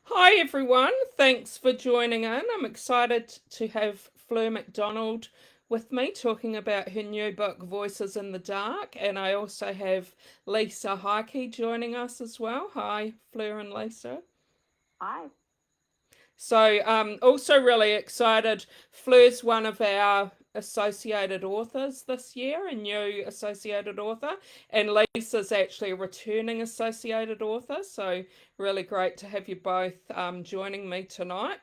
Hi everyone, thanks for joining in. I'm excited to have Fleur McDonald with me talking about her new book, Voices in the Dark, and I also have Lisa Heike joining us as well. Hi, Fleur and Lisa. Hi. So, also really excited. Fleur's one of our associated authors this year, a new associated author, and Lisa's actually a returning associated author. So, really great to have you both joining me tonight.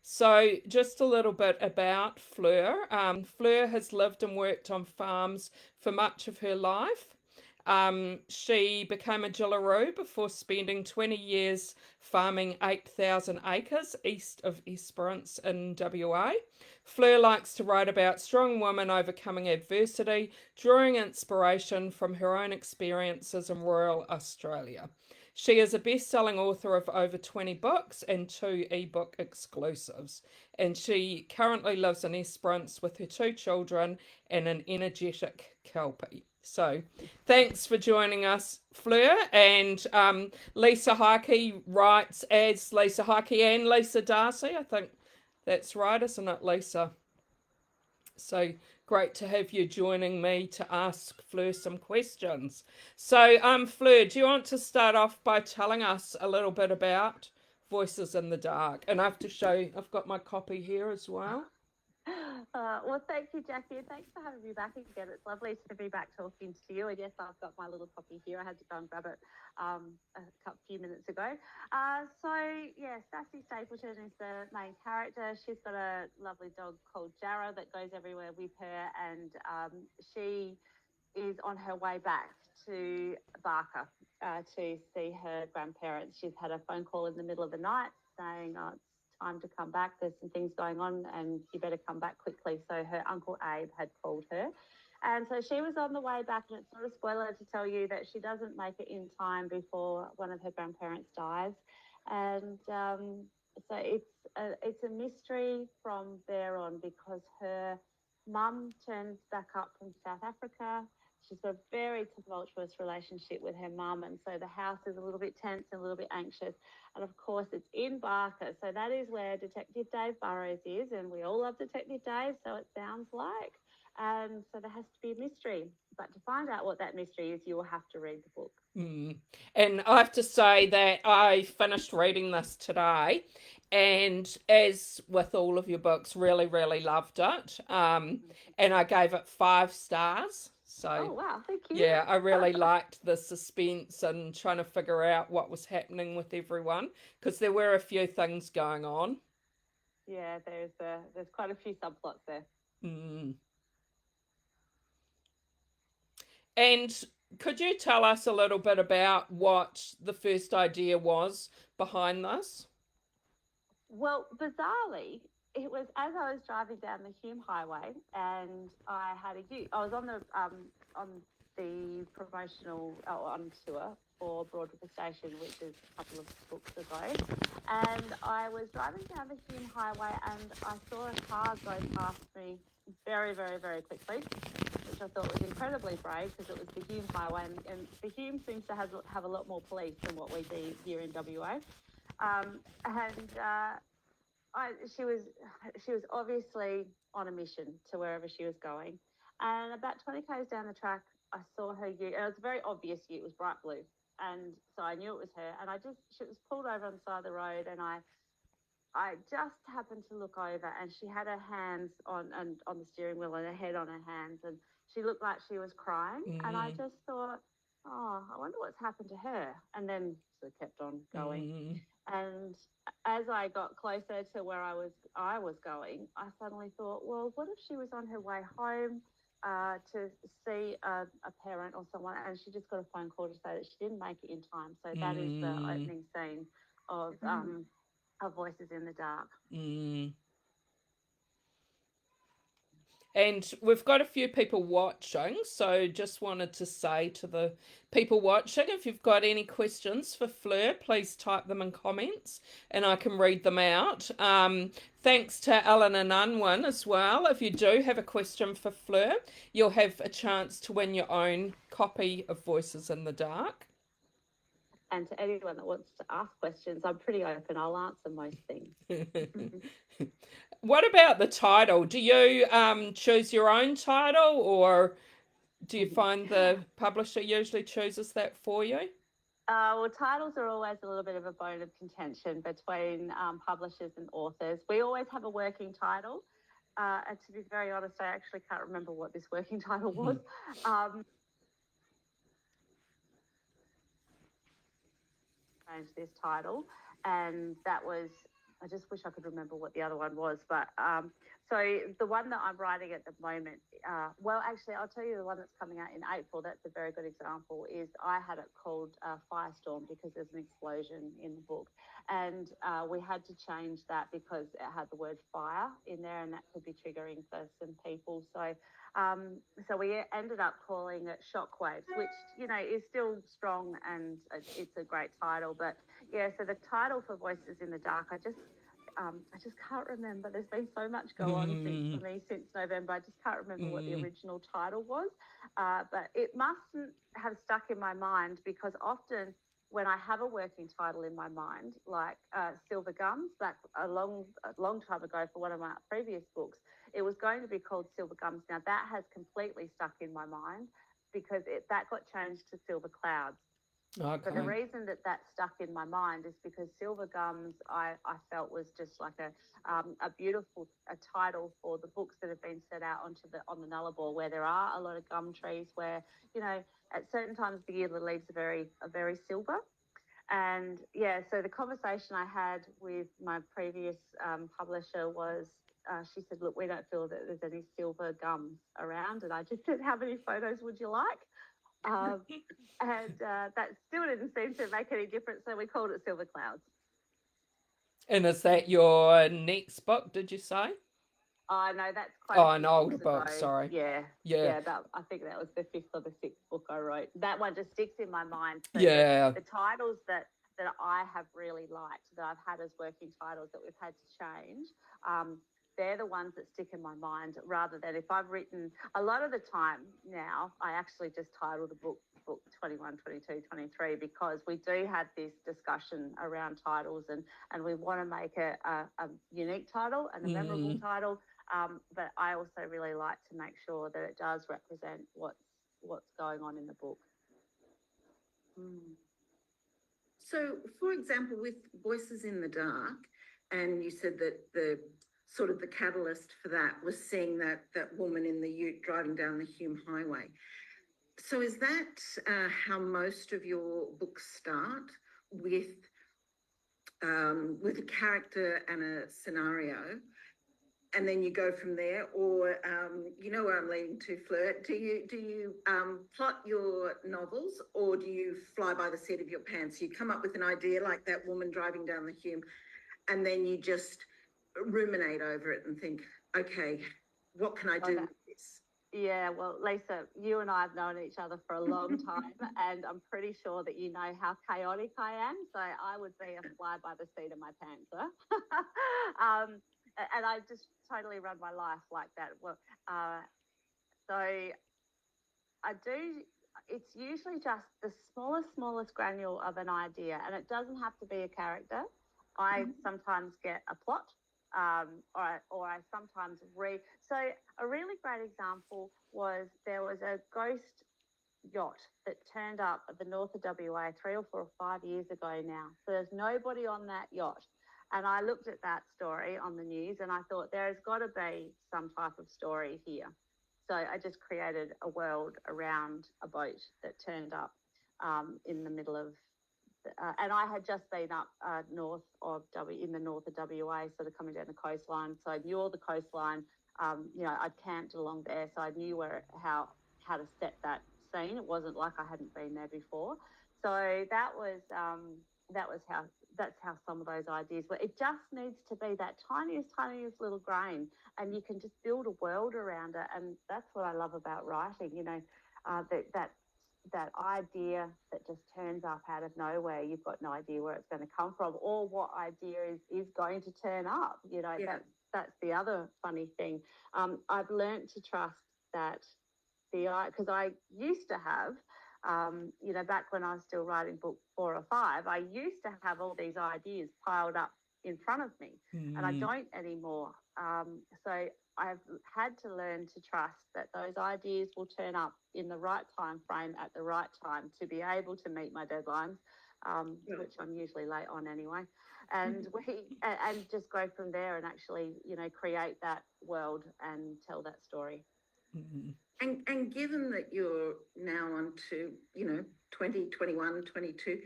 So, just a little bit about Fleur. Fleur has lived and worked on farms for much of her life. She became a Jillaroo before spending 20 years farming 8,000 acres east of Esperance in WA. Fleur likes to write about strong women overcoming adversity, drawing inspiration from her own experiences in rural Australia. She is a best selling author of over 20 books and two ebook exclusives. And she currently lives in Esperance with her two children and an energetic Kelpie. So, thanks for joining us, Fleur. And Lisa Heike writes as Lisa Heike and Lisa Darcy. I think that's right, isn't it, Lisa? So great to have you joining me to ask Fleur some questions. So, Fleur, do you want to start off by telling us a little bit about Voices in the Dark? And I have to show, I've got my copy here as well. Well, thank you, Jackie, and thanks for having me back again. It's lovely to be back talking to you. And yes, I've got my little copy here. I had to go and grab it a few minutes ago. Sassy Stapleton is the main character. She's got a lovely dog called Jarrah that goes everywhere with her, and she is on her way back to Barker to see her grandparents. She's had a phone call in the middle of the night saying, "Oh, it's time to come back. There's some things going on and you better come back quickly." So her uncle Abe had called her. And so she was on the way back, and it's not a spoiler to tell you that she doesn't make it in time before one of her grandparents dies. And so it's a mystery from there on because her mum turns back up from South Africa. She's got a very tumultuous relationship with her mum, and so the house is a little bit tense and a little bit anxious. And of course, it's in Barker, so that is where Detective Dave Burrows is, and we all love Detective Dave, so it sounds like. And so there has to be a mystery. But to find out what that mystery is, you will have to read the book. Mm. And I have to say that I finished reading this today, and as with all of your books, really, really loved it. And I gave it 5 stars. So, Oh, wow, thank you. yeah, I really liked the suspense and trying to figure out what was happening with everyone because there were a few things going on. Yeah, there's quite a few subplots there. Mm. And could you tell us a little bit about what the first idea was behind this? Well, bizarrely, it was as I was driving down the Hume Highway, and I was on the promotional on tour for Broadriver Station, which is a couple of books ago, and I was driving down the Hume Highway, and I saw a car go past me very, very, very quickly, which I thought was incredibly brave because it was the Hume Highway, and the Hume seems to have a lot more police than what we do here in WA. And I, she was obviously on a mission to wherever she was going. And about 20 k's down the track, I saw her ute, and it was a very obvious ute. It was bright blue, and so I knew it was her. And she was pulled over on the side of the road, and I just happened to look over, and she had her hands on the steering wheel and her head on her hands, and she looked like she was crying. And I Mm, just thought, oh, I wonder what's happened to her. And then sort of kept on going. mm, And as I got closer to where I was going, I suddenly thought, well, what if she was on her way home to see a parent or someone, and she just got a phone call to say that she didn't make it in time. So that is the mm, opening scene of Voices in the Dark. mm. And we've got a few people watching, so just wanted to say to the people watching, if you've got any questions for Fleur, please type them in comments and I can read them out. Thanks to Ellen and Unwin as well. If you do have a question for Fleur, you'll have a chance to win your own copy of Voices in the Dark. And to anyone that wants to ask questions, I'm pretty open. I'll answer most things. What about the title? Do you choose your own title, or do you find the publisher usually chooses that for you? Well, titles are always a little bit of a bone of contention between publishers and authors. We always have a working title. And to be very honest, I actually can't remember what this working title was. Changed this title, and that was, I just wish I could remember what the other one was, but so the one that I'm writing at the moment, well, actually, I'll tell you the one that's coming out in April. That's a very good example. Is I had it called Firestorm because there's an explosion in the book, and we had to change that because it had the word fire in there, and that could be triggering for some people. So we ended up calling it Shockwaves, which, you know, is still strong, and it's a great title. But yeah, so the title for Voices in the Dark, I just can't remember. There's been so much go on for me since November. I just can't remember what the original title was. But it mustn't have stuck in my mind, because often when I have a working title in my mind, like Silver Gums, back a long time ago for one of my previous books, it was going to be called Silver Gums. Now that has completely stuck in my mind because that got changed to Silver Clouds. Okay. But the reason that stuck in my mind is because Silver Gums, I felt was just like a beautiful title for the books that have been set out on the Nullarbor, where there are a lot of gum trees, where, you know, at certain times of the year the leaves are very silver. And yeah, so the conversation I had with my previous publisher was, she said, look, we don't feel that there's any silver gums around. And I just said, how many photos would you like? And that still didn't seem to make any difference, so we called it Silver Clouds. And is that your next book, did you say? Oh, no, that's quite an older book, ago. sorry. Yeah. I think that was the 5th or the 6th book I wrote. That one just sticks in my mind. So the titles that I have really liked, that I've had as working titles that we've had to change, they're the ones that stick in my mind, rather than if I've written, a lot of the time now, I actually just title the book 21, 22, 23, because we do have this discussion around titles, and we want to make a unique title and a memorable title. But I also really like to make sure that it does represent what's going on in the book. So, for example, with Voices in the Dark, and you said that the sort of the catalyst for that was seeing that woman in the ute driving down the Hume Highway. So is that how most of your books start, with a character and a scenario, and then you go from there? Or you know where I'm leading to, Fleur? Do you plot your novels, or do you fly by the seat of your pants? You come up with an idea like that woman driving down the Hume, and then you just ruminate over it and think, okay, what can I do with this? Yeah, well, Lisa, you and I have known each other for a long time, and I'm pretty sure that you know how chaotic I am. So I would be a fly by the seat of my pants. And I just totally run my life like that. Well, so I do. It's usually just the smallest granule of an idea, and it doesn't have to be a character. I sometimes get a plot, or I sometimes read. So a really great example was, there was a ghost yacht that turned up at the north of WA 3 or 4 or 5 years ago now. So there's nobody on that yacht. And I looked at that story on the news, and I thought, there has got to be some type of story here. So I just created a world around a boat that turned up in the middle of, and I had just been up north of in the north of WA, sort of coming down the coastline. So I knew all the coastline. You know, I'd camped along there, so I knew how to set that scene. It wasn't like I hadn't been there before. So that's how some of those ideas were. It just needs to be that tiniest little grain, and you can just build a world around it. And that's what I love about writing. You know, that idea that just turns up out of nowhere. You've got no idea where it's going to come from, or what idea is going to turn up. You know, that's the other funny thing. I've learned to trust that because I used to have Back when I was still writing book 4 or 5, I used to have all these ideas piled up in front of me, and I don't anymore. So I've had to learn to trust that those ideas will turn up in the right time frame at the right time to be able to meet my deadlines, which I'm usually late on anyway. And and just go from there and actually, create that world and tell that story. And given that you're now on to, 20, 21, 22,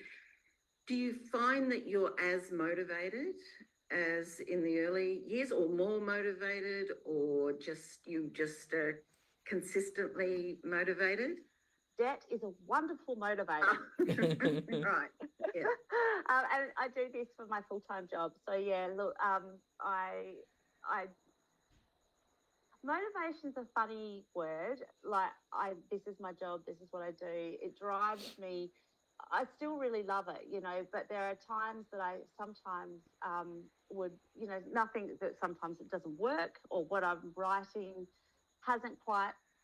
do you find that you're as motivated as in the early years, or more motivated, or just consistently motivated? Debt is a wonderful motivator. Right. Yeah. And I do this for my full-time job. So yeah, look, motivation's a funny word. Like, this is my job. This is what I do. It drives me. I still really love it, but there are times that I sometimes would, nothing that sometimes it doesn't work, or what I'm writing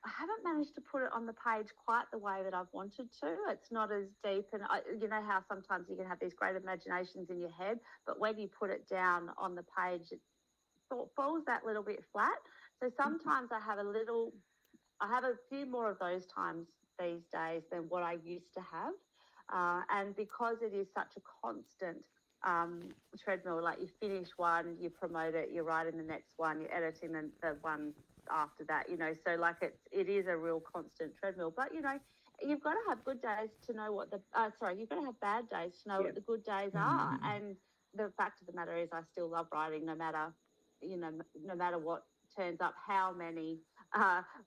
I haven't managed to put it on the page quite the way that I've wanted to. It's not as deep. And you know how sometimes you can have these great imaginations in your head, but when you put it down on the page, it falls that little bit flat. So sometimes I have a few more of those times these days than what I used to have. And because it is such a constant treadmill, like you finish one, you promote it, you're writing the next one, you're editing the one after that, so like it is a real constant treadmill. But you've got to have good days to know what you've got to have bad days to know what the good days are. And the fact of the matter is, I still love writing, no matter what turns up, how many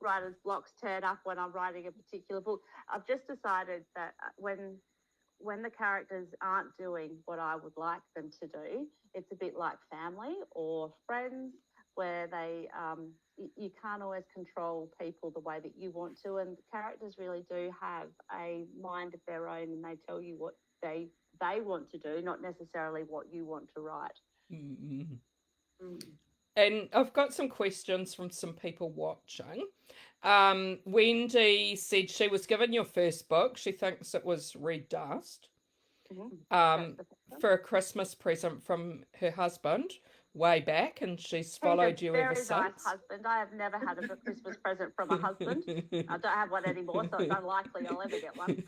writer's blocks turn up when I'm writing a particular book. I've just decided that when the characters aren't doing what I would like them to do, it's a bit like family or friends, where they you can't always control people the way that you want to, and the characters really do have a mind of their own, and they tell you what they want to do, not necessarily what you want to write. And I've got some questions from some people watching. Wendy said she was given your first book. She thinks it was Red Dust, for a Christmas present from her husband way back, and she's followed you ever since. Very nice husband. I have never had a Christmas present from a husband. I don't have one anymore, so it's unlikely I'll ever get one.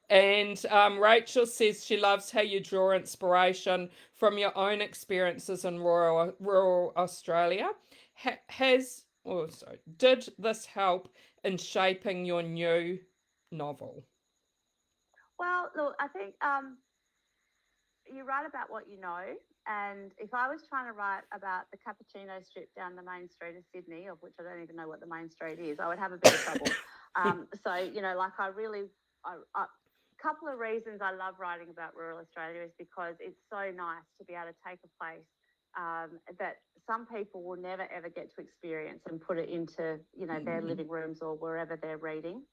And Rachel says she loves how you draw inspiration from your own experiences in rural Australia. Did this help in shaping your new novel? Well, look, I think you write about what you know. And if I was trying to write about the cappuccino strip down the main street of Sydney, of which I don't even know what the main street is, I would have a bit of trouble. A couple of reasons I love writing about rural Australia is because it's so nice to be able to take a place that some people will never ever get to experience and put it into their living rooms or wherever they're reading.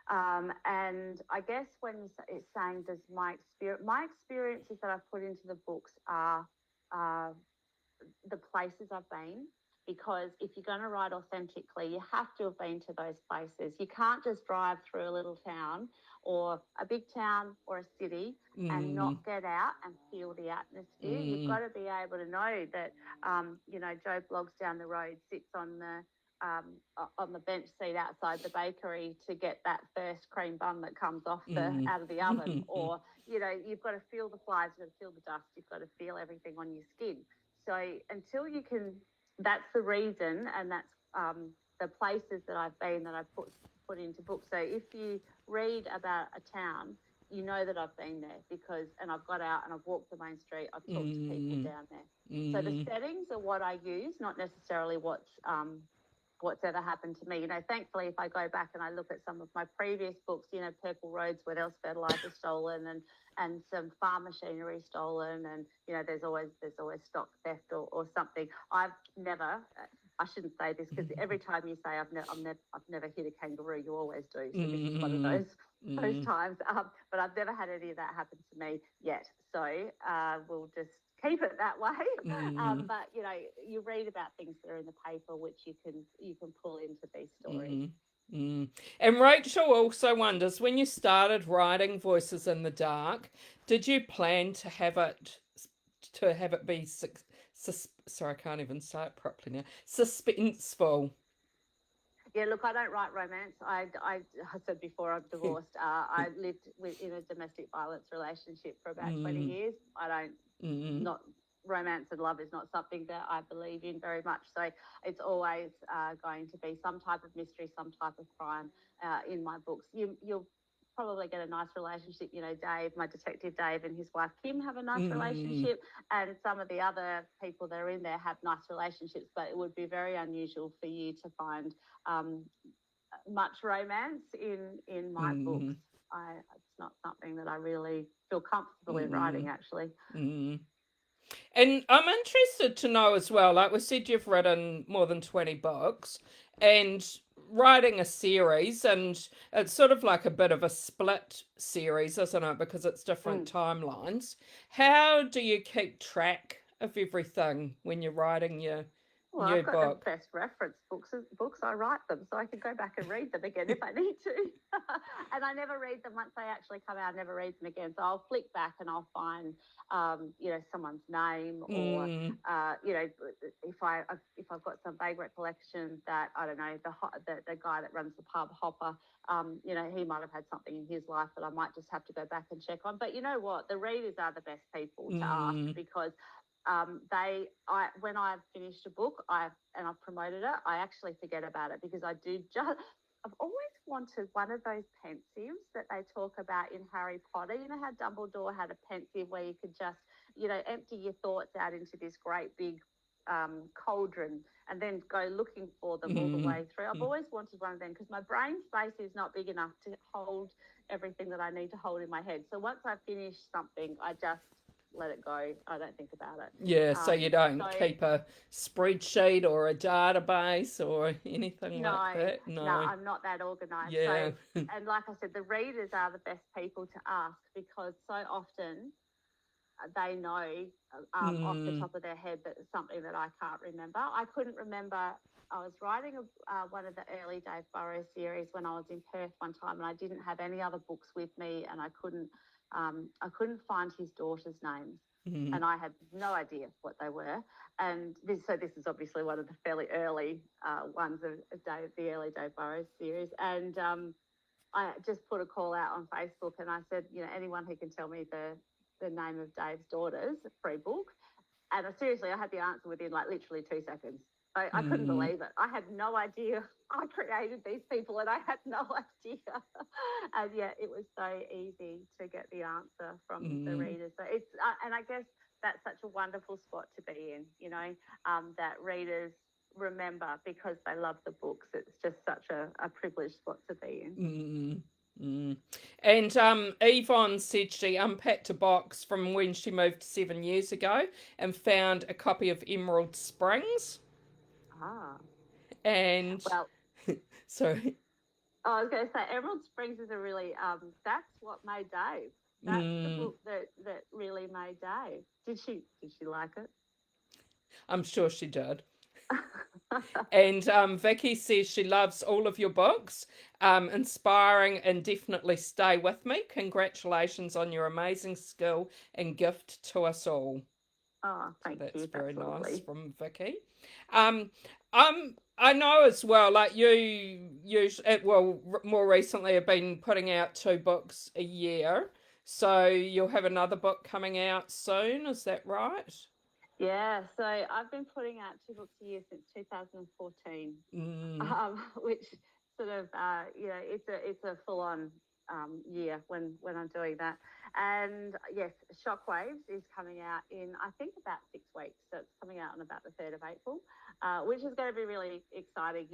And I guess when it's saying, does my experiences that I've put into the books are the places I've been, because if you're going to write authentically, you have to have been to those places. You can't just drive through a little town or a big town or a city and not get out and feel the atmosphere. You've got to be able to know that, Joe Bloggs down the road sits on the bench seat outside the bakery to get that first cream bun that comes off out of the oven, or you've got to feel the flies, you've got to feel the dust, you've got to feel everything on your skin. So until you can, that's the reason, and that's the places that I've been that I put into books. So if you read about a town, you know that I've been there, and I've got out and I've walked the main street, I've talked to people down there. So the settings are what I use, not necessarily what's ever happened to me. Thankfully, if I go back and I look at some of my previous books, Purple Roads, where there was fertilizer stolen and some farm machinery stolen, and there's always stock theft or something. I've never. I shouldn't say this, because every time you say I've never hit a kangaroo, you always do. So this is one of those times. But I've never had any of that happen to me yet. So we'll just keep it that way. But you read about things that are in the paper, which you can pull into these stories. And Rachel also wonders, when you started writing Voices in the Dark, did you plan to have it be sorry, I can't even say it properly now. Suspenseful. Yeah, look, I don't write romance. I said before, I'm divorced. I lived in a domestic violence relationship for about 20 years. I don't, not romance and love is not something that I believe in very much. So it's always going to be some type of mystery, some type of crime in my books. You'll probably get a nice relationship. You know, Dave, my detective Dave, and his wife Kim have a nice relationship, and some of the other people that are in there have nice relationships, but it would be very unusual for you to find much romance in my books. It's not something that I really feel comfortable in writing, actually. And I'm interested to know as well, like we said, you've written more than 20 books, and writing a series, and it's sort of like a bit of a split series, isn't it? Because it's different timelines. How do you keep track of everything when you're writing your Well, new I've got book? the best reference books. I write them, so I can go back and read them again if I need to. And I never read them once they actually come out. I never read them again. So I'll flick back and I'll find, someone's name, or if I've got some vague recollection that, I don't know, the guy that runs the pub, Hopper, he might have had something in his life that I might just have to go back and check on. But you know what? The readers are the best people to ask, because when I've finished a book and I've promoted it, I actually forget about it, because I've always wanted one of those pensives that they talk about in Harry Potter. You know how Dumbledore had a pensive where you could just, empty your thoughts out into this great big cauldron and then go looking for them all the way through. I've always wanted one of them, because my brain space is not big enough to hold everything that I need to hold in my head. So once I finish something, I just let it go. I don't think about it. Yeah, so you don't keep a spreadsheet or a database or anything like that? No, I'm not that organised. Yeah. So, and like I said, the readers are the best people to ask, because so often they know off the top of their head that it's something that I can't remember. I couldn't remember. I was writing one of the early Dave Burrows series when I was in Perth one time, and I didn't have any other books with me, and I couldn't find his daughter's names. And I had no idea what they were. And this is obviously one of the fairly early ones of the early Dave Burrows series. And I just put a call out on Facebook, and I said, anyone who can tell me the name of Dave's daughters, free book. And seriously, I had the answer within literally 2 seconds. I couldn't believe it. I had no idea. I created these people and I had no idea. And yet it was so easy to get the answer from the readers. So it's, and I guess that's such a wonderful spot to be in, that readers remember because they love the books. It's just such a privileged spot to be in. And Yvonne said she unpacked a box from when she moved 7 years ago and found a copy of Emerald Springs. And well, sorry. I was going to say Emerald Springs is a really that's what made Dave. That's the book that really made Dave. Did she like it? I'm sure she did. And Vicky says she loves all of your books, inspiring, and definitely stay with me. Congratulations on your amazing skill and gift to us all. Oh, thank you. That's very nice lovely. from Vicky. I know as well, like more recently have been putting out 2 books a year. So you'll have another book coming out soon, is that right? Yeah, so I've been putting out 2 books a year since 2014, which sort of, it's a full-on year when I'm doing that. And yes, Shockwaves is coming out in, I think, about 6 weeks. So it's coming out on about the 3rd of April, which is going to be really exciting.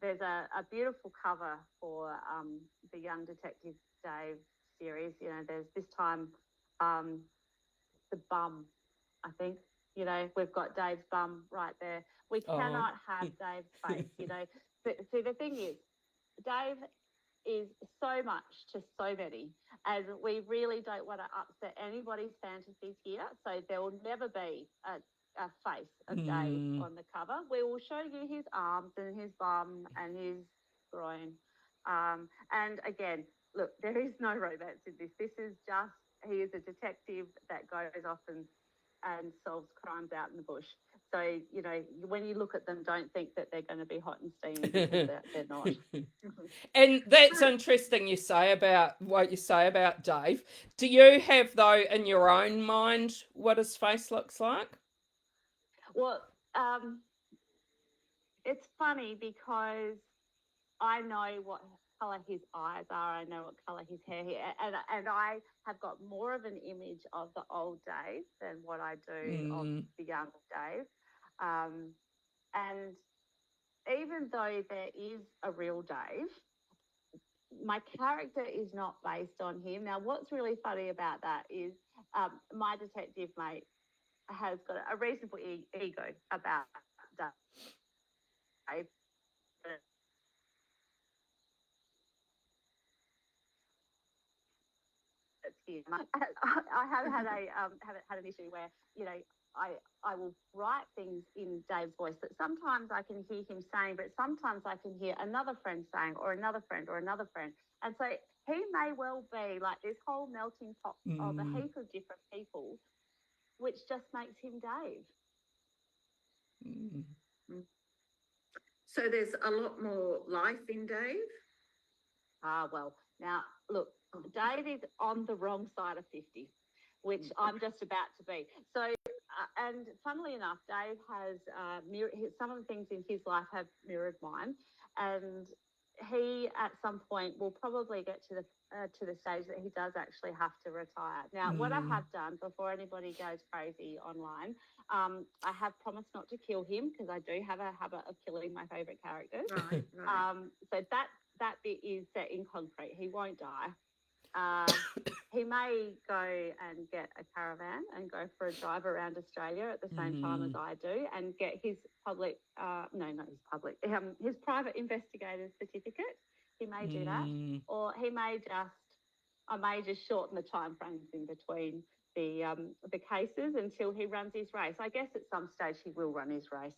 There's a beautiful cover for the Young Detective Dave series. There's this time the bum, I think. We've got Dave's bum right there. We cannot have Dave's face, See, the thing is, Dave is so much to so many, and we really don't want to upset anybody's fantasies here. So there will never be a face of Dave on the cover. We will show you his arms and his bum and his groin. And again, look, there is no romance in this. This is just, he is a detective that goes off and solves crimes out in the bush. So, you know, when you look at them, don't think that they're going to be hot and steamy, because they're not. And that's interesting you say about what you say about Dave. Do you have, though, in your own mind what his face looks like? Well, it's funny because I know what colour his eyes are. I know what colour his hair is, and I have got more of an image of the old Dave than what I do of the young Dave. And even though there is a real Dave, my character is not based on him. Now, what's really funny about that is my detective mate has got a reasonable ego about Dave. I have had an issue where, you know, I will write things in Dave's voice that sometimes I can hear him saying, but sometimes I can hear another friend saying, or another friend, or another friend. And so he may well be like this whole melting pot of a heap of different people, which just makes him Dave. So there's a lot more life in Dave? Well, now, look, Dave is on the wrong side of 50, which I'm just about to be. So, and funnily enough, Dave has some of the things in his life have mirrored mine, and he at some point will probably get to the stage that he does actually have to retire. Now, what I have done before anybody goes crazy online, I have promised not to kill him, because I do have a habit of killing my favourite characters. Right. So that bit is set in concrete. He won't die. He may go and get a caravan and go for a drive around Australia at the same time as I do, and get his his private investigator's certificate. He may do that, or I may just shorten the time frames in between the cases until he runs his race. I guess at some stage he will run his race.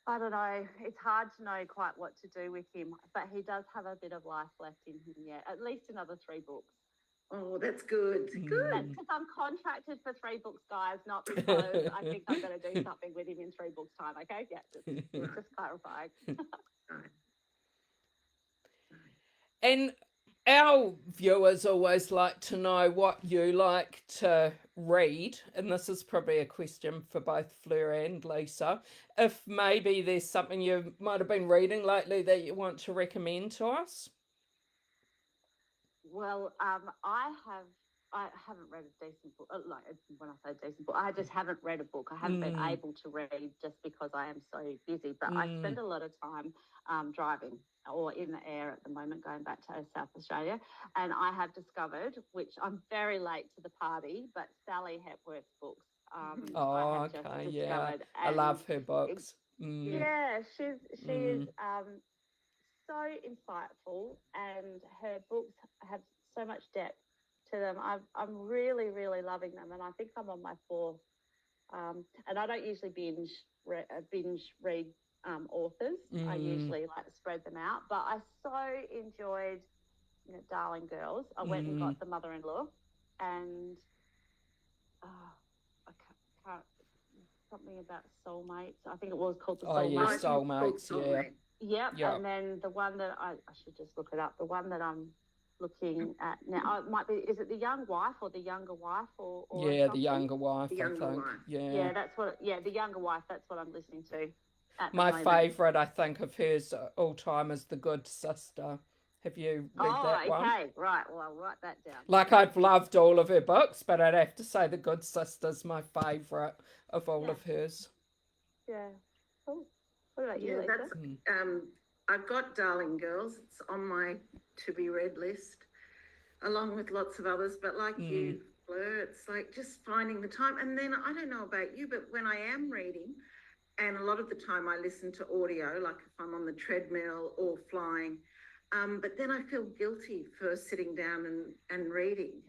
I don't know. It's hard to know quite what to do with him, but he does have a bit of life left in him yet. At least another 3 books. Oh, that's good. Good. That's because I'm contracted for 3 books, guys, not because I think I'm going to do something with him in 3 books' time. Okay, yeah, just clarifying. And our viewers always like to know what you like to read, and this is probably a question for both Fleur and Lisa. If maybe there's something you might have been reading lately that you want to recommend to us. Well, I haven't read a decent book. Like, when I say decent book, I just haven't read a book. I haven't been able to read just because I am so busy. But I spend a lot of time driving or in the air at the moment, going back to South Australia. And I have discovered, which I'm very late to the party, but Sally Hepworth's books. I love her books. Yeah, she is so insightful, and her books have so much depth to them. I'm really, really loving them, and I think I'm on my 4th. And I don't usually binge read authors. I usually like spread them out. But I so enjoyed, Darling Girls. I went and got The Mother-in-Law, and I can't something about soulmates. I think it was called The Soulmates. Soulmates, yeah. Yep. And then the one that I should just look it up. The one that I'm looking at now, it might be, is it The Young Wife or The Younger Wife or yeah, something? The Younger Wife, The Younger I think. Wife. Yeah, The Younger Wife. That's what I'm listening to. My favourite, I think, of hers all time is The Good Sister. Have you read that one? Oh, okay, right. Well, I'll write that down. Like, I've loved all of her books, but I'd have to say The Good Sister's my favourite of all of hers. Yeah. Cool. What about you, Lisa? I've got Darling Girls. It's on my to-be-read list, along with lots of others. But like you, Fleur, it's like just finding the time. And then, I don't know about you, but when I am reading, and a lot of the time I listen to audio, like if I'm on the treadmill or flying, but then I feel guilty for sitting down and reading.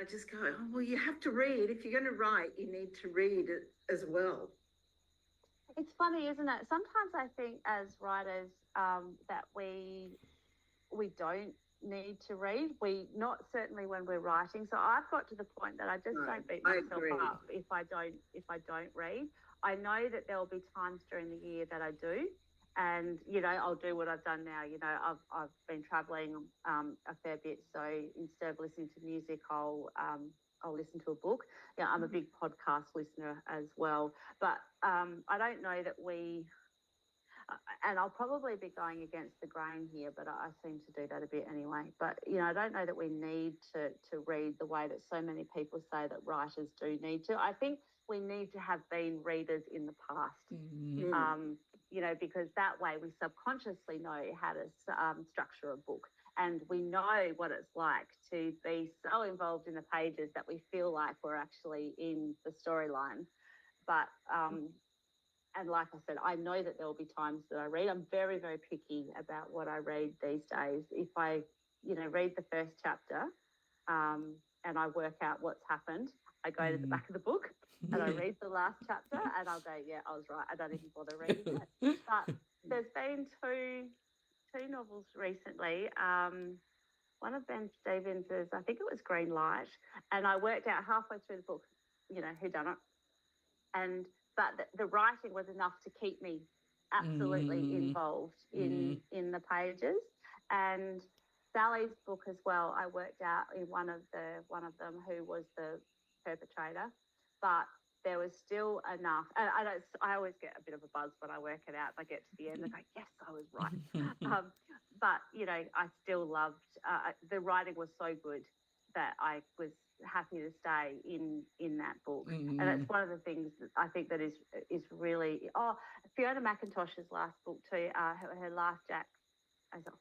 I just go, oh, well, you have to read. If you're going to write, you need to read it as well. It's funny, isn't it? Sometimes I think as writers that we don't need to read. We not certainly when we're writing. So I've got to the point that I just No, don't beat I myself agree. up if I don't read. I know that there will be times during the year that I do, and I'll do what I've done now. I've been traveling a fair bit, so instead of listening to music, I'll listen to a book. Yeah, I'm a big podcast listener as well, but I don't know that we and I'll probably be going against the grain here, but I seem to do that a bit anyway. But I don't know that we need to read the way that so many people say that writers do need to. I think we need to have been readers in the past, because that way we subconsciously know how to structure a book. And we know what it's like to be so involved in the pages that we feel like we're actually in the storyline. But and like I said, I know that there will be times that I read. I'm very, very picky about what I read these days. If I, read the first chapter and I work out what's happened, I go to the back of the book and I read the last chapter and I'll go, yeah, I was right. I don't even bother reading it. But there's been two novels recently. One of Ben Stevens is, I think it was Green Light, and I worked out halfway through the book, who done it. But the writing was enough to keep me absolutely involved in the pages. And Sally's book as well, I worked out in one of them who was the perpetrator, but there was still enough. And I always get a bit of a buzz when I work it out. I get to the end and go, yes, I was right. But I still loved the writing was so good that I was happy to stay in that book. And that's one of the things that I think that is really Fiona McIntosh's last book too, her last Jack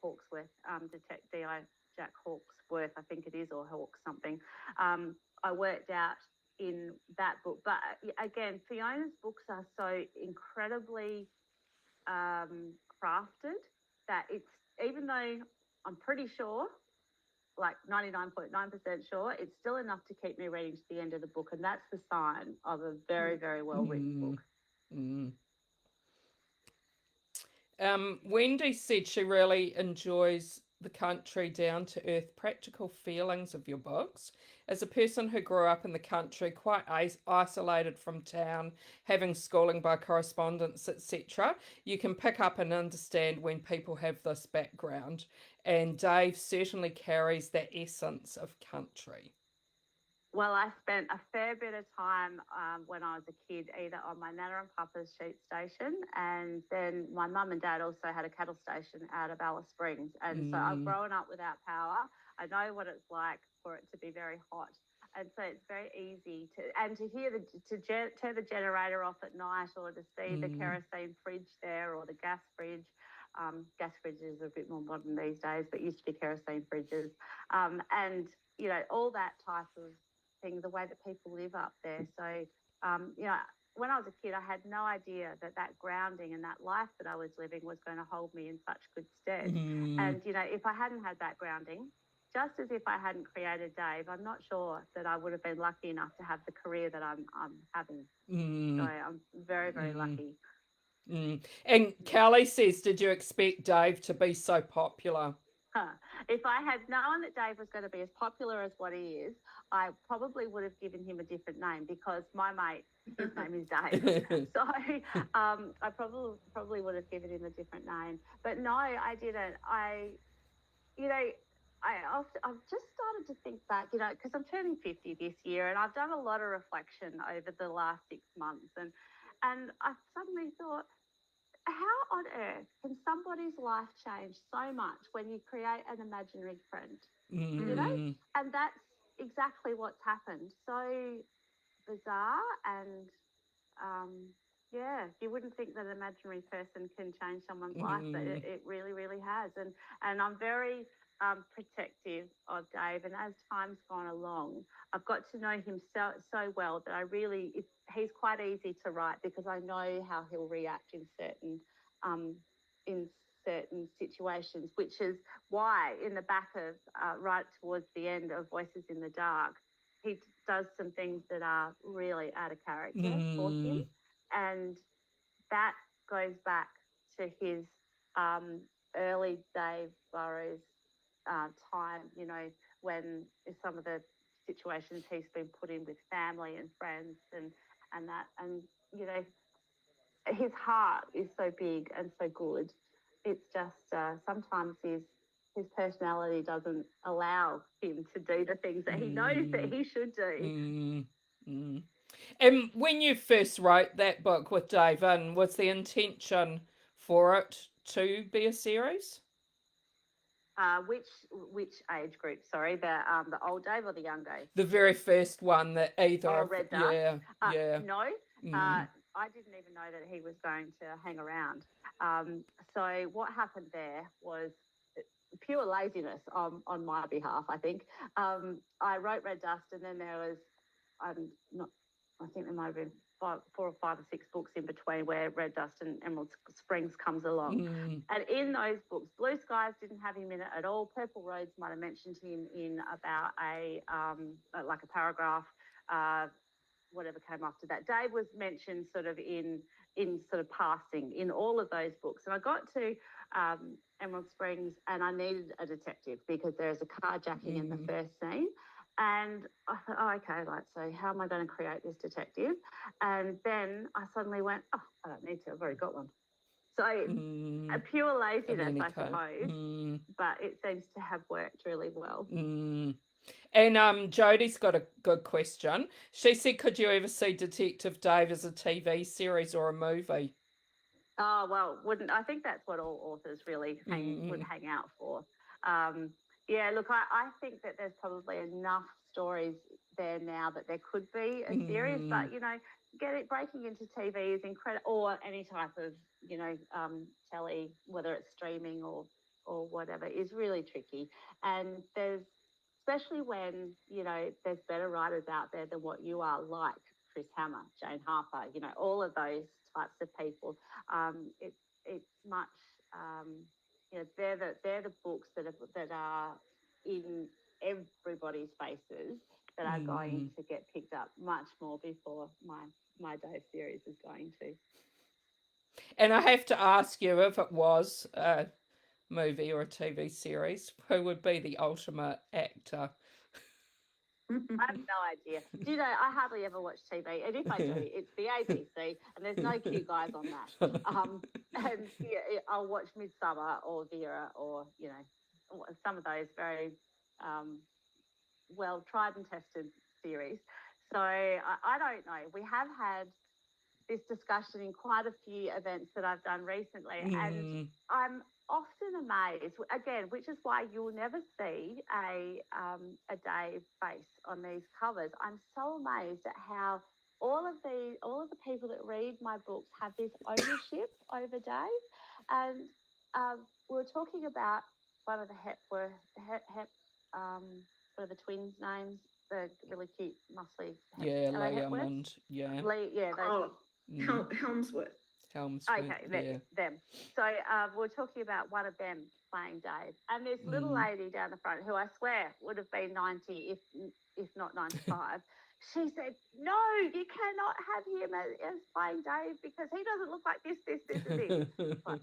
Hawksworth, Detective Jack Hawksworth, I think it is, or Hawks something. I worked out in that book, but again, Fiona's books are so incredibly crafted that it's, even though I'm pretty sure, like 99.9% sure, it's still enough to keep me reading to the end of the book, and that's the sign of a very, very well written book. Wendy said she really enjoys the country, down to earth, practical feelings of your books. As a person who grew up in the country, quite isolated from town, having schooling by correspondence, etc., you can pick up and understand when people have this background. And Dave certainly carries that essence of country. Well, I spent a fair bit of time when I was a kid, either on my Nana and Papa's sheep station, and then my mum and dad also had a cattle station out of Alice Springs. And so I've grown up without power. I know what it's like for it to be very hot. And so it's very easy to hear turn the generator off at night, or to see the kerosene fridge there, or the gas fridge. Gas fridges are a bit more modern these days, but used to be kerosene fridges. And, all that type of thing, the way that people live up there. So, when I was a kid, I had no idea that grounding and that life that I was living was going to hold me in such good stead. And, if I hadn't had that grounding, just as if I hadn't created Dave, I'm not sure that I would have been lucky enough to have the career that I'm having. So I'm very, very lucky. And Kelly says, did you expect Dave to be so popular? If I had known that Dave was going to be as popular as what he is, I probably would have given him a different name, because my mate, his name is Dave. So I probably would have given him a different name. But no, I didn't. I've just started to think back, because I'm turning 50 this year, and I've done a lot of reflection over the last 6 months, and I suddenly thought, how on earth can somebody's life change so much when you create an imaginary friend? And that's exactly what's happened. So bizarre, and you wouldn't think that an imaginary person can change someone's life, but it really, really has. And I'm very protective of Dave, and as time's gone along, I've got to know him so well that he's quite easy to write, because I know how he'll react in certain situations, which is why in the back of right towards the end of Voices in the Dark, he does some things that are really out of character for him, and that goes back to his early Dave Burrows time, you know, when some of the situations he's been put in with family and friends and that, and you know, his heart is so big and so good. It's just sometimes his personality doesn't allow him to do the things that he knows that he should do. And when you first wrote that book with Dave in, was the intention for it to be a series? Which age group? Sorry, the old Dave or the young Dave? The very first one that either. Red Dust. Yeah. No, I didn't even know that he was going to hang around. So what happened there was pure laziness on my behalf, I think. I wrote Red Dust, and then there was, I think there might have been 4 or 5 or 6 books in between where Red Dust and Emerald Springs comes along. And in those books, Blue Skies didn't have him in it at all. Purple Roads might have mentioned him in about a paragraph, whatever came after that. Dave was mentioned sort of in sort of passing in all of those books. And I got to Emerald Springs and I needed a detective because there's a carjacking in the first scene. And I thought, oh, okay, like, so how am I going to create this detective? And then I suddenly went, oh, I don't need to, I've already got one. So a pure laziness, I suppose, but it seems to have worked really well. And Jodie's got a good question. She said, could you ever see Detective Dave as a TV series or a movie? Oh, well, I think that's what all authors really would hang out for. Yeah, look, I think that there's probably enough stories there now that there could be a series, but, you know, breaking into TV is incredible, or any type of, you know, telly, whether it's streaming or whatever, is really tricky. And especially when, you know, there's better writers out there than what you are, like Chris Hammer, Jane Harper, you know, all of those types of people. It's much, you know, they're the books that are in everybody's faces that are going to get picked up much more before my Dave series is going to. And I have to ask you, if it was a movie or a TV series, who would be the ultimate actor? I have no idea. Do you know, I hardly ever watch TV, and if I do, it's the ABC, and there's no cute guys on that. And yeah, I'll watch Midsummer or Vera, or, you know, some of those very well tried and tested series. So I don't know. We have had this discussion in quite a few events that I've done recently, and I'm often amazed, again, which is why you'll never see a Dave face on these covers. I'm so amazed at how all of the people that read my books have this ownership over Dave. And we were talking about one of the what are the twins' names? The really cute, muscly. Liam and Helmsworth. Okay, them. So we're talking about one of them playing Dave, and this little lady down the front, who I swear would have been 90, if not 95. She said, "No, you cannot have him as playing Dave because he doesn't look like this, and this." Like,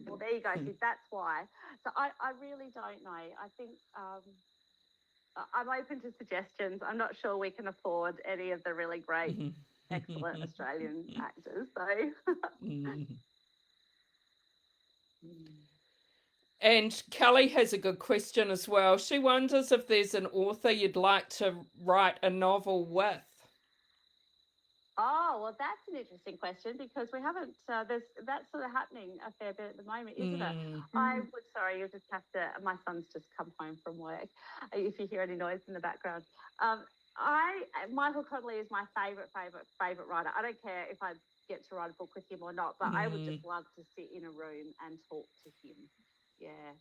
well, there you go. See, that's why. So I really don't know. I think I'm open to suggestions. I'm not sure we can afford any of the really great, excellent Australian actors, though. And Kelly has a good question as well. She wonders if there's an author you'd like to write a novel with. Oh, well, that's an interesting question because we haven't, that's sort of happening a fair bit at the moment, isn't it? Sorry, you'll just have to, my son's just come home from work, if you hear any noise in the background. Michael Connolly is my favourite writer. I don't care if I get to write a book with him or not, but I would just love to sit in a room and talk to him. Yeah.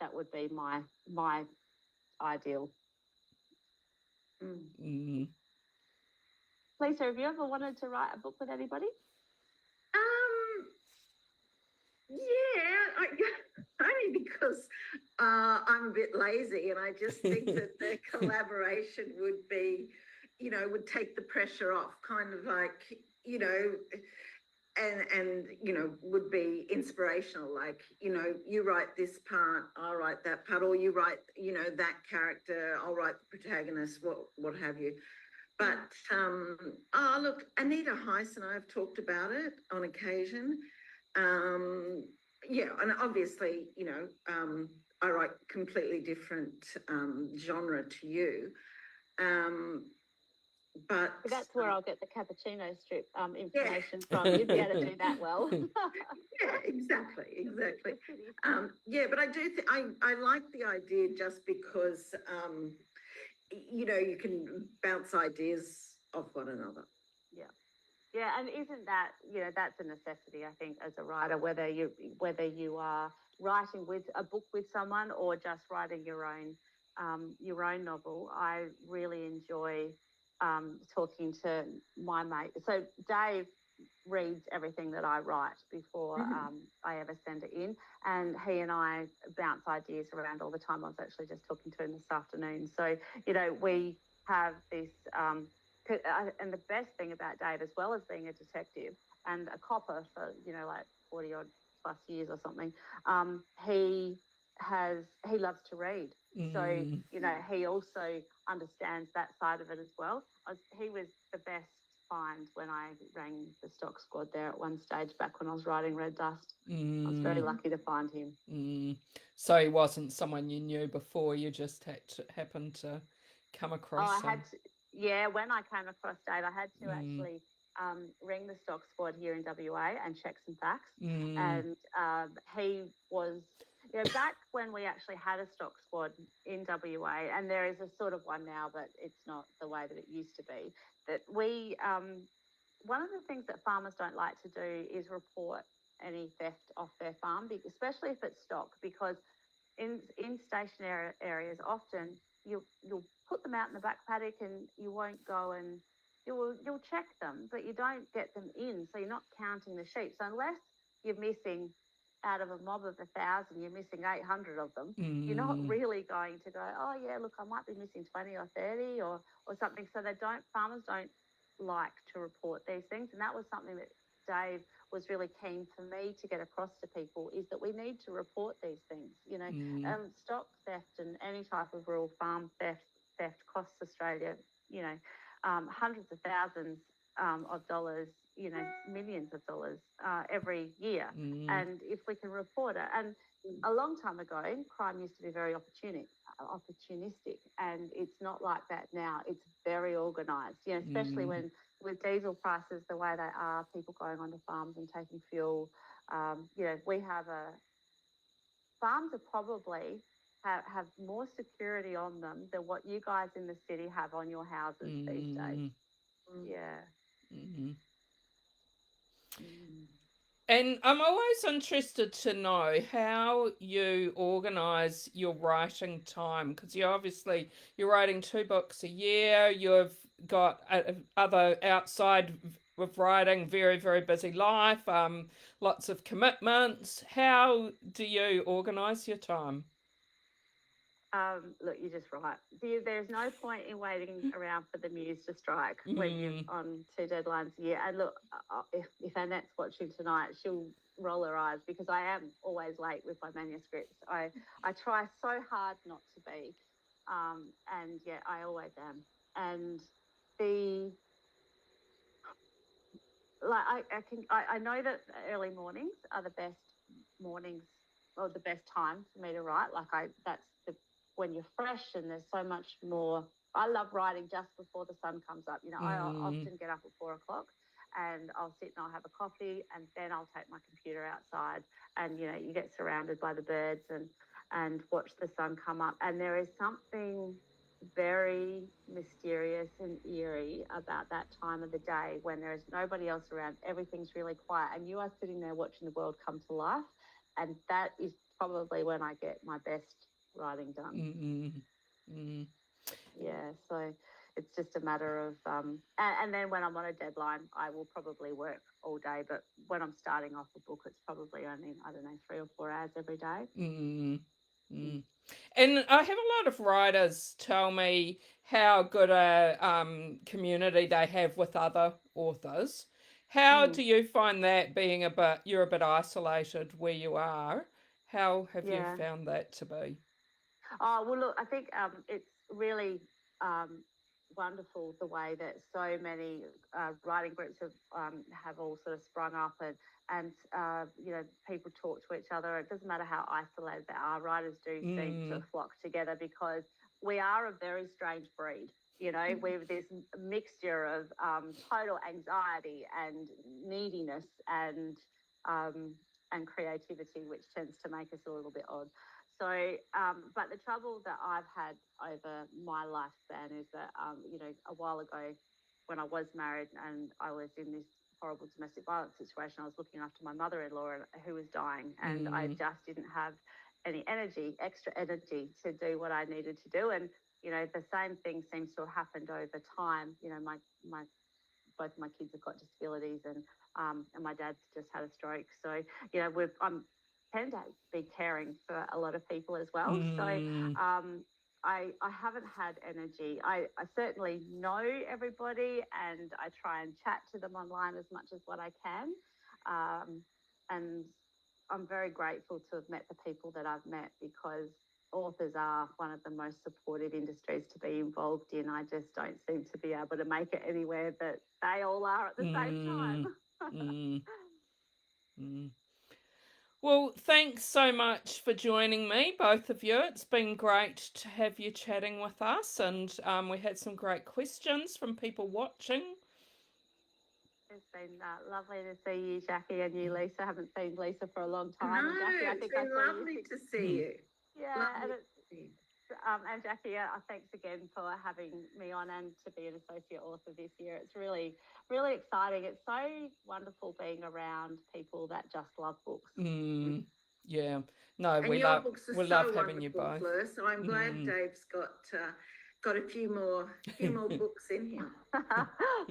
That would be my ideal. Lisa, have you ever wanted to write a book with anybody? Only because I'm a bit lazy, and I just think that the collaboration would be, you know, would take the pressure off. Kind of like, you know, and would be inspirational. Like, you write this part, I'll write that part, or you write, that character, I'll write the protagonist, what have you. But oh, look, Anita Heiss and I have talked about it on occasion. Yeah, and obviously, I write completely different genre to you. But that's where I'll get the cappuccino strip information from. You'd be able to do that well. Yeah, exactly. Yeah, but I do I like the idea just because you can bounce ideas off one another. Yeah, and isn't that, that's a necessity, I think, as a writer, whether you are writing with a book with someone or just writing your own novel. I really enjoy talking to my mate. So Dave reads everything that I write before I ever send it in, and he and I bounce ideas around all the time. I was actually just talking to him this afternoon. So, we have this... and the best thing about Dave, as well as being a detective and a copper for, like 40 odd plus years or something, he loves to read. So, he also understands that side of it as well. He was the best find when I rang the stock squad there at one stage back when I was writing Red Dust. I was very lucky to find him. So he wasn't someone you knew before, you just happened to come across him. When I came across Dave, I had to actually ring the stock squad here in WA and check some facts. And he was, back when we actually had a stock squad in WA, and there is a sort of one now, but it's not the way that it used to be, that we, one of the things that farmers don't like to do is report any theft off their farm, especially if it's stock, because in stationary areas, often you'll put them out in the back paddock and you won't go and you'll check them, but you don't get them in, so you're not counting the sheep. So unless you're missing, out of a mob of 1,000, you're missing 800 of them, you're not really going to go, oh yeah, look, I might be missing 20 or 30 or something. So farmers don't like to report these things, and that was something that Dave was really keen for me to get across to people, is that we need to report these things. Stock theft and any type of rural farm theft costs Australia, hundreds of thousands of dollars, millions of dollars every year. And if we can report it, and a long time ago, crime used to be very opportunistic, and it's not like that now. It's very organised, especially when with diesel prices the way they are, people going onto farms and taking fuel. We have farms are probably have more security on them than what you guys in the city have on your houses these days. Yeah. And I'm always interested to know how you organise your writing time, because you're writing 2 books a year. You've got other outside of writing, very, very busy life, lots of commitments. How do you organise your time? Look, you're just right. There's no point in waiting around for the muse to strike when you're on 2 deadlines a year. And look, if Annette's watching tonight, she'll roll her eyes, because I am always late with my manuscripts. I try so hard not to be, and yeah, I always am. And I know that early mornings are the best mornings, or the best time for me to write. When you're fresh and there's so much more. I love writing just before the sun comes up. I often get up at 4 o'clock and I'll sit and I'll have a coffee, and then I'll take my computer outside, and you get surrounded by the birds and watch the sun come up. And there is something very mysterious and eerie about that time of the day when there is nobody else around, everything's really quiet, and you are sitting there watching the world come to life. And that is probably when I get my best writing done. Yeah, so it's just a matter of and then when I'm on a deadline, I will probably work all day, but when I'm starting off a book, it's probably only, I don't know, 3 or 4 hours every day. And I have a lot of writers tell me how good a community they have with other authors. How Mm, do you find that being you're a bit isolated where you are? How have you yeah. found that to be? Oh, well, look, I think it's really wonderful the way that so many writing groups have all sort of sprung up, and you know, people talk to each other. It doesn't matter how isolated they are, writers do seem to Mm, flock together because we are a very strange breed. You know, we're this mixture of total anxiety and neediness um, and creativity, which tends to make us a little bit odd. So, but the trouble that I've had over my lifespan is that, you know, a while ago when I was married and I was in this horrible domestic violence situation, I was looking after my mother-in-law who was dying, and I mm, just didn't have any energy, extra energy to do what I needed to do. And, you know, the same thing seems to have happened over time. You know, my both my kids have got disabilities, and my dad's just had a stroke. So, you know, I'm tend to be caring for a lot of people as well. So, mm, I haven't had energy. I certainly know everybody, and I try and chat to them online as much as what I can. And I'm very grateful to have met the people that I've met, because authors are one of the most supportive industries to be involved in. I just don't seem to be able to make it anywhere that they all are at the same time. mm, mm, mm. Well, thanks so much for joining me, both of you. It's been great to have you chatting with us, and we had some great questions from people watching. It's been lovely to see you, Jackie, and you, Lisa. I haven't seen Lisa for a long time, No, and Jackie, I it's think I been saw you. lovely to see Mm. you. Yeah, Lovely and to see you. and Jackie, thanks again for having me on and to be an associate author this year. It's really, really exciting. It's so wonderful being around people that just love books. Mm. Yeah. No, And your books are we love so having you wonderful, both. Fleur. So I'm glad Mm. Dave's got a few more books in him,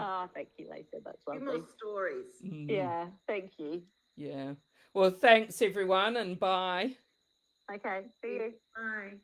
Oh, thank you, Lisa. That's a few more lovely. stories. Mm. Yeah, thank you. Yeah. Well, thanks everyone, and bye. Okay, see you. Bye.